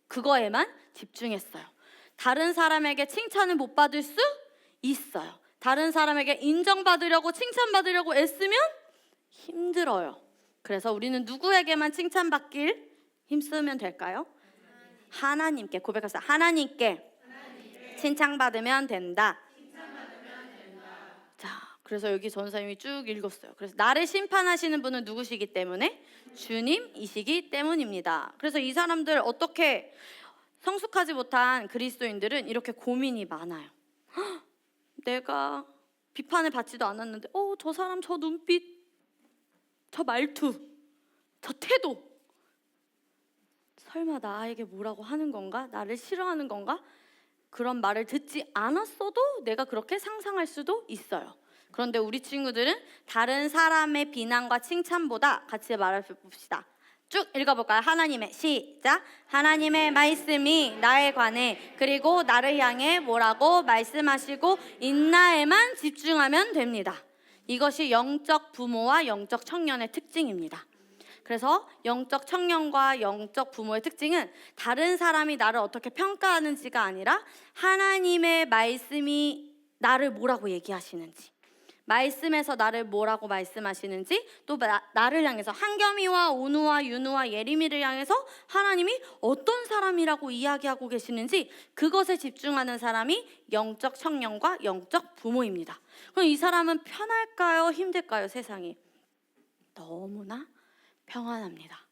그거에만 집중했어요. 다른 사람에게 칭찬을 못 받을 수 있어요. 다른 사람에게 인정받으려고 칭찬받으려고 애쓰면 힘들어요. 그래서 우리는 누구에게만 칭찬받길 힘쓰면 될까요? 하나님께 고백하세요. 하나님께 칭찬받으면 된다. 자, 그래서 여기 전사님이 쭉 읽었어요. 그래서 나를 심판하시는 분은 누구시기 때문에? 주님이시기 때문입니다. 그래서 이 사람들 어떻게 성숙하지 못한 그리스도인들은 이렇게 고민이 많아요. 내가 비판을 받지도 않았는데 저 사람 저 눈빛, 저 말투, 저 태도 설마 나에게 뭐라고 하는 건가? 나를 싫어하는 건가? 그런 말을 듣지 않았어도 내가 그렇게 상상할 수도 있어요. 그런데 우리 친구들은 다른 사람의 비난과 칭찬보다 같이 말해봅시다. 쭉 읽어볼까요? 하나님의 시작. 하나님의 말씀이 나에 관해 그리고 나를 향해 뭐라고 말씀하시고 있나에만 집중하면 됩니다. 이것이 영적 부모와 영적 청년의 특징입니다. 그래서 영적 청년과 영적 부모의 특징은 다른 사람이 나를 어떻게 평가하는지가 아니라 하나님의 말씀이 나를 뭐라고 얘기하시는지, 말씀에서 나를 뭐라고 말씀하시는지, 또 나를 향해서 한겸이와 온우와 윤우와 예림이를 향해서 하나님이 어떤 사람이라고 이야기하고 계시는지 그것에 집중하는 사람이 영적 청년과 영적 부모입니다. 그럼 이 사람은 편할까요? 힘들까요? 세상이 너무나 평안합니다.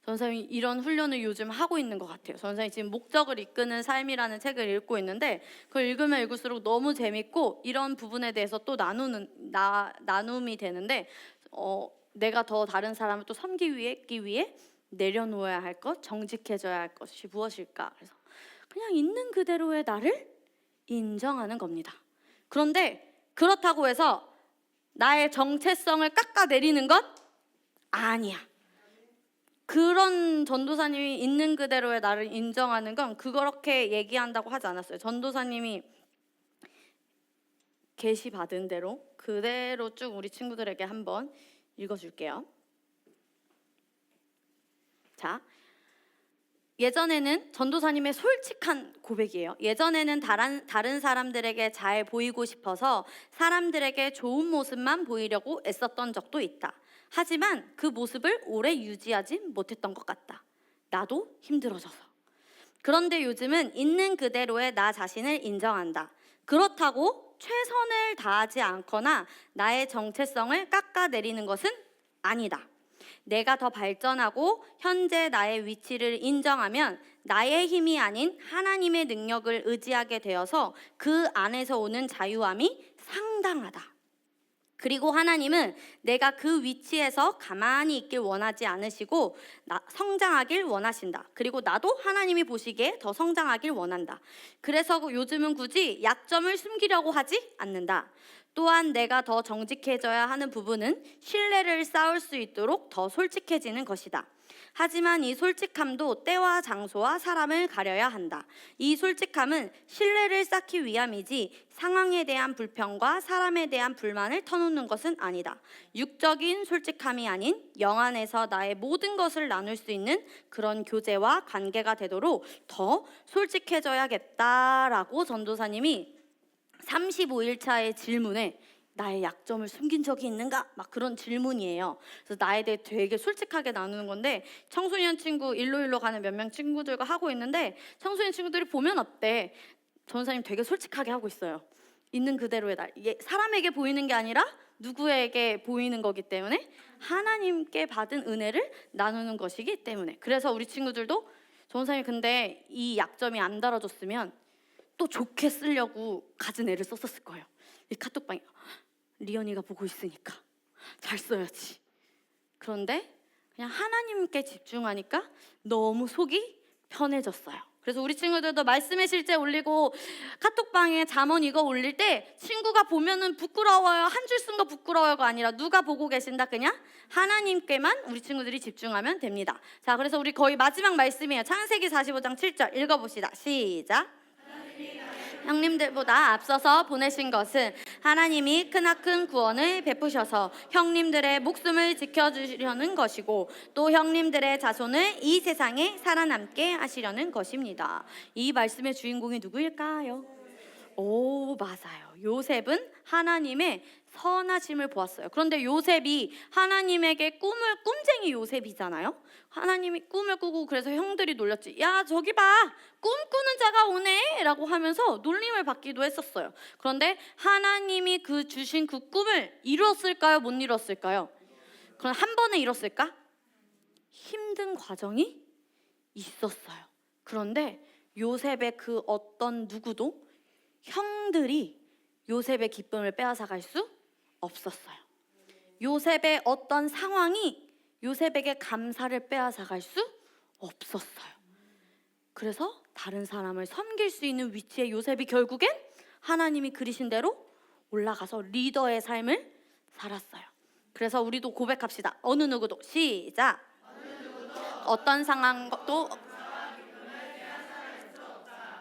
전사님이 이런 훈련을 요즘 하고 있는 것 같아요. 전사님이 지금 목적을 이끄는 삶이라는 책을 읽고 있는데 그걸 읽으면 읽을수록 너무 재밌고 이런 부분에 대해서 또 나눔이 되는데 내가 더 다른 사람을 또 섬기기 위해 내려놓아야 할 것, 정직해져야 할 것이 무엇일까? 그래서 그냥 있는 그대로의 나를 인정하는 겁니다. 그런데 그렇다고 해서 나의 정체성을 깎아내리는 것 아니야. 그런 전도사님이 있는 그대로의 나를 인정하는 건 그렇게 얘기한다고 하지 않았어요. 전도사님이 계시 받은 대로 그대로 쭉 우리 친구들에게 한번 읽어줄게요. 자, 예전에는 전도사님의 솔직한 고백이에요. 예전에는 다른 사람들에게 잘 보이고 싶어서 사람들에게 좋은 모습만 보이려고 애썼던 적도 있다. 하지만 그 모습을 오래 유지하지 못했던 것 같다. 나도 힘들어져서. 그런데 요즘은 있는 그대로의 나 자신을 인정한다. 그렇다고 최선을 다하지 않거나 나의 정체성을 깎아내리는 것은 아니다. 내가 더 발전하고 현재 나의 위치를 인정하면 나의 힘이 아닌 하나님의 능력을 의지하게 되어서 그 안에서 오는 자유함이 상당하다. 그리고 하나님은 내가 그 위치에서 가만히 있길 원하지 않으시고 성장하길 원하신다. 그리고 나도 하나님이 보시기에 더 성장하길 원한다. 그래서 요즘은 굳이 약점을 숨기려고 하지 않는다. 또한 내가 더 정직해져야 하는 부분은 신뢰를 쌓을 수 있도록 더 솔직해지는 것이다. 하지만 이 솔직함도 때와 장소와 사람을 가려야 한다. 이 솔직함은 신뢰를 쌓기 위함이지 상황에 대한 불평과 사람에 대한 불만을 터놓는 것은 아니다. 육적인 솔직함이 아닌 영 안에서 나의 모든 것을 나눌 수 있는 그런 교제와 관계가 되도록 더 솔직해져야겠다라고 전도사님이 35일차의 질문에 나의 약점을 숨긴 적이 있는가? 막 그런 질문이에요. 그래서 나에 대해 되게 솔직하게 나누는 건데 청소년 친구 일로 가는 몇 명 친구들과 하고 있는데 청소년 친구들이 보면 어때? 전사님 되게 솔직하게 하고 있어요. 있는 그대로의 나. 이게 사람에게 보이는 게 아니라 누구에게 보이는 거기 때문에 하나님께 받은 은혜를 나누는 것이기 때문에. 그래서 우리 친구들도 전사님 근데 이 약점이 안 달아줬으면 또 좋게 쓰려고 가진 애를 썼었을 거예요. 이 카톡방에 리언이가 보고 있으니까 잘 써야지. 그런데 그냥 하나님께 집중하니까 너무 속이 편해졌어요. 그래서 우리 친구들도 말씀의 실제 올리고 카톡방에 잠언 이거 올릴 때 친구가 보면은 부끄러워요, 한 줄 쓴 거 부끄러워요가 아니라 누가 보고 계신다, 그냥 하나님께만 우리 친구들이 집중하면 됩니다. 자, 그래서 우리 거의 마지막 말씀이에요. 창세기 45장 7절 읽어봅시다. 시작. 형님들보다 앞서서 보내신 것은 하나님이 크나큰 구원을 베푸셔서 형님들의 목숨을 지켜주려는 것이고 또 형님들의 자손을 이 세상에 살아남게 하시려는 것입니다. 이 말씀의 주인공이 누구일까요? 오, 맞아요. 요셉은 하나님의 선하심을 보았어요. 그런데 요셉이 하나님에게 꿈쟁이 요셉이잖아요. 하나님이 꿈을 꾸고 그래서 형들이 놀렸지. 야, 저기 봐, 꿈꾸는 자가 오네 라고 하면서 놀림을 받기도 했었어요. 그런데 하나님이 주신 그 꿈을 이뤘을까요? 못 이뤘을까요? 그럼 한 번에 이뤘을까? 힘든 과정이 있었어요. 그런데 요셉의 그 어떤 누구도 형들이 요셉의 기쁨을 빼앗아갈 수 없었어요. 요셉의 어떤 상황이 요셉에게 감사를 빼앗아갈 수 없었어요. 그래서 다른 사람을 섬길 수 있는 위치에 요셉이 결국엔 하나님이 그리신 대로 올라가서 리더의 삶을 살았어요. 그래서 우리도 고백합시다. 어느 누구도 시작. 어떤 상황도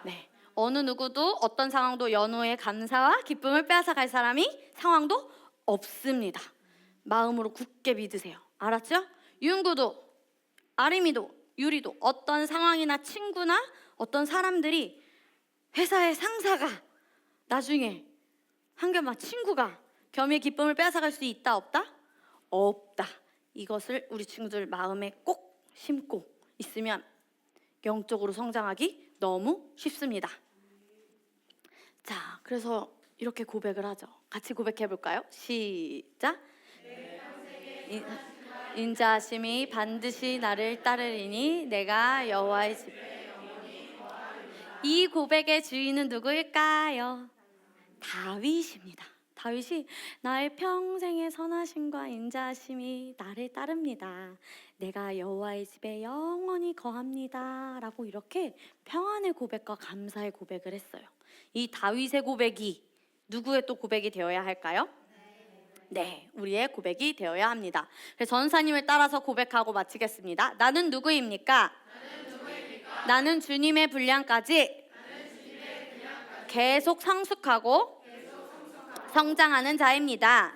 네. 어느 누구도 어떤 상황도 연후의 감사와 기쁨을 빼앗아갈 상황도 없습니다. 마음으로 굳게 믿으세요. 알았죠? 윤구도, 아림이도, 유리도 어떤 상황이나 친구나 어떤 사람들이 회사의 상사가 나중에 한결만 친구가 겸의 기쁨을 빼앗아갈 수 있다 없다? 없다. 이것을 우리 친구들 마음에 꼭 심고 있으면 영적으로 성장하기 너무 쉽습니다. 자, 그래서 이렇게 고백을 하죠. 같이 고백해 볼까요? 시작. 인자하심이 반드시 나를 따르리니 내가 여호와의 집에 이 고백의 주인은 누구일까요? 다윗입니다. 다윗이 나의 평생의 선하심과 인자하심이 나를 따릅니다. 내가 여호와의 집에 영원히 거합니다. 라고 이렇게 평안의 고백과 감사의 고백을 했어요. 이 다윗의 고백이 누구의 또 고백이 되어야 할까요? 네, 우리의 고백이 되어야 합니다. 그래서 전사님을 따라서 고백하고 마치겠습니다. 나는 누구입니까? 나는 주님의 분량까지 계속 성숙하고 성장하는 자입니다.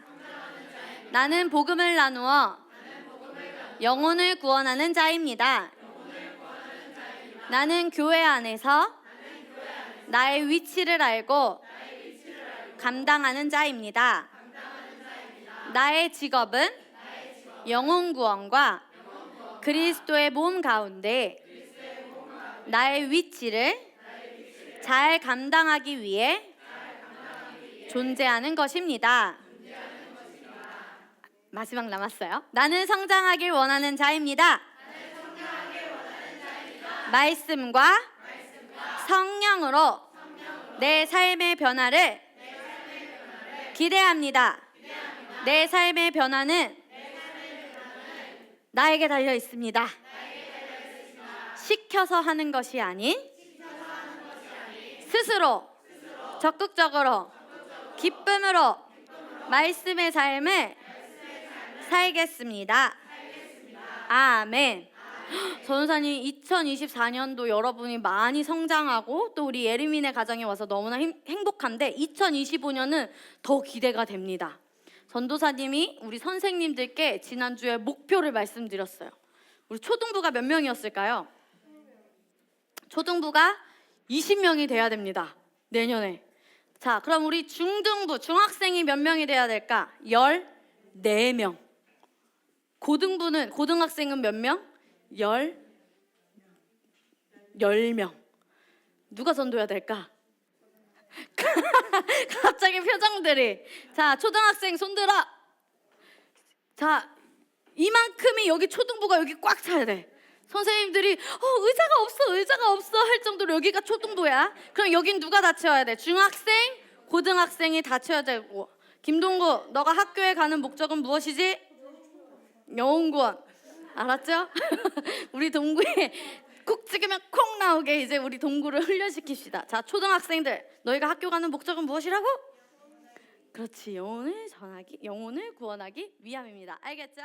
나는 복음을 나누어 영혼을 구원하는 자입니다. 나는 교회 안에서 나의 위치를 알고 감당하는 자입니다. 나의 직업은 영혼 구원과 그리스도의 몸 가운데 나의 위치를 잘 감당하기 위해 존재하는 것입니다. 마지막 남았어요. 나는 성장하길 원하는 자입니다. 말씀과 성령으로 내 삶의 변화를 기대합니다. 내 삶의 변화는 나에게 달려 있습니다. 시켜서 하는 것이 아닌 스스로 적극적으로 기쁨으로 말씀의 삶을 살겠습니다. 아멘. 전도사님, 2024년도 여러분이 많이 성장하고 또 우리 예림이네 가정에 와서 너무나 행복한데 2025년은 더 기대가 됩니다. 전도사님이 우리 선생님들께 지난주에 목표를 말씀드렸어요. 우리 초등부가 몇 명이었을까요? 초등부가 20명이 돼야 됩니다. 내년에. 자, 그럼 우리 중등부, 중학생이 몇 명이 돼야 될까? 14명. 고등학생은 몇 명? 10명. 누가 전도해야 될까? 갑자기 표정들이. 자, 초등학생 손들어. 자, 이만큼이 여기 초등부가 여기 꽉 차야 돼. 선생님들이 의자가 없어 할 정도로 여기가 초등부야. 그럼 여긴 누가 다 채워야 돼? 중학생, 고등학생이 다 채워야 되고. 김동구, 너가 학교에 가는 목적은 무엇이지? 영웅구원. 알았죠? 우리 동구에 콕 찍으면 콕 나오게 이제 우리 동구를 훈련시킵시다. 자, 초등학생들, 너희가 학교 가는 목적은 무엇이라고? 그렇지, 영혼을 구원하기 위함입니다. 알겠죠?